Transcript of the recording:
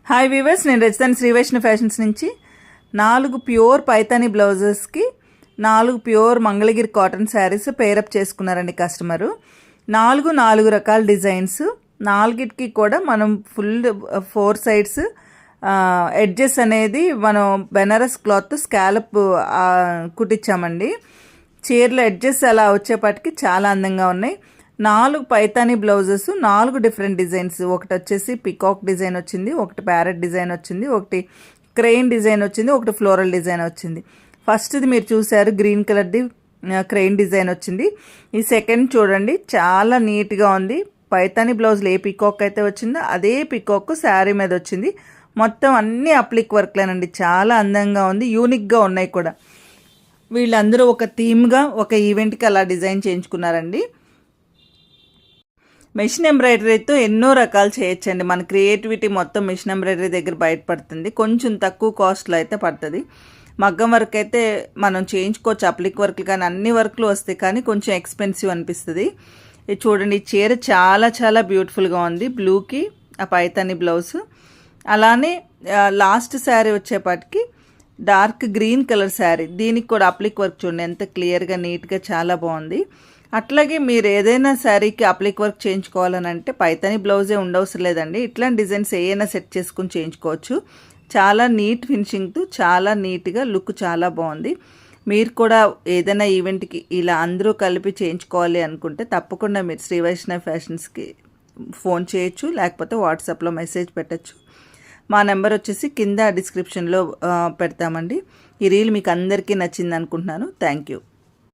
Hi weavers, నేను రజితాని Shri Vaishnav fashions నుంచి 4 pure Paithani బ్లౌజెస్కి 4 pure Mangalagiri cotton sarees pair up చేసుకున్నారండి కస్టమరు. 4 రకాల డిజైన్స్, 4కి కూడా మనం ఫుల్ 4 సైడ్స్ ఎడ్జెస్ అనేది మనం బెనారస్ క్లాత్ స్కాలప్ కుట్టించామండి. చీరల ఎడ్జెస్ అలా వచ్చేపాటికి చాలా అందంగా ఉన్నాయి. 4 పైతాని బ్లౌజెస్, 4 డిఫరెంట్ డిజైన్స్. ఒకటి వచ్చేసి పికాక్ డిజైన్ వచ్చింది, ఒకటి ప్యారెట్ డిజైన్ వచ్చింది, ఒకటి క్రెయిన్ డిజైన్ వచ్చింది, ఒకటి ఫ్లోరల్ డిజైన్ వచ్చింది. ఫస్ట్ది మీరు చూసారు గ్రీన్ కలర్ది క్రెయిన్ డిజైన్ వచ్చింది. ఈ సెకండ్ చూడండి, చాలా నీట్గా ఉంది. పైతాని బ్లౌజ్లో ఏ పికాక్ అయితే వచ్చిందో అదే పికాక్ శారీ మీద వచ్చింది. మొత్తం అన్ని అప్లిక్ వర్క్లేనండి, చాలా అందంగా ఉంది, యూనిక్గా ఉన్నాయి కూడా. వీళ్ళందరూ ఒక థీమ్గా ఒక ఈవెంట్కి అలా డిజైన్ చేయించుకున్నారండి. మెషిన్ ఎంబ్రాయిడరీతో ఎన్నో రకాలు చేయొచ్చండి. మన క్రియేటివిటీ మొత్తం మెషిన్ ఎంబ్రాయిడరీ దగ్గర బయటపడుతుంది. కొంచెం తక్కువ కాస్ట్లో అయితే పడుతుంది. మగ్గం వర్క్ అయితే మనం చేయించుకోవచ్చు, అప్లిక్ వర్క్లు కానీ అన్ని వర్క్లు వస్తాయి, కానీ కొంచెం ఎక్స్పెన్సివ్ అనిపిస్తుంది. ఇది చూడండి, ఈ చీర చాలా చాలా బ్యూటిఫుల్గా ఉంది. బ్లూకి ఆ పైతాని బ్లౌజ్, అలానే లాస్ట్ శారీ వచ్చేపాటికి డార్క్ గ్రీన్ కలర్ శారీ. దీనికి కూడా అప్లిక్ వర్క్ చూడండి ఎంత క్లియర్గా నీట్గా చాలా బాగుంది. అట్లాగే మీరు ఏదైనా శారీకి అప్లిక్ వర్క్ చేయించుకోవాలని అంటే పైతాని బ్లౌజే ఉండవసరం లేదండి. ఇట్లాంటి డిజైన్స్ ఏదైనా సెట్ చేసుకుని చేయించుకోవచ్చు. చాలా నీట్ ఫినిషింగ్తో చాలా నీట్గా లుక్ చాలా బాగుంది. మీరు కూడా ఏదైనా ఈవెంట్కి ఇలా అందరూ కలిపి చేయించుకోవాలి అనుకుంటే తప్పకుండా మీరు శ్రీ వైష్ణవ్ ఫ్యాషన్స్కి ఫోన్ చేయొచ్చు, లేకపోతే వాట్సాప్లో మెసేజ్ పెట్టచ్చు. మా నెంబర్ వచ్చేసి కింద డిస్క్రిప్షన్లో పెడతామండి. ఈ రీల్ మీకు అందరికీ నచ్చింది అనుకుంటున్నాను. Thank you.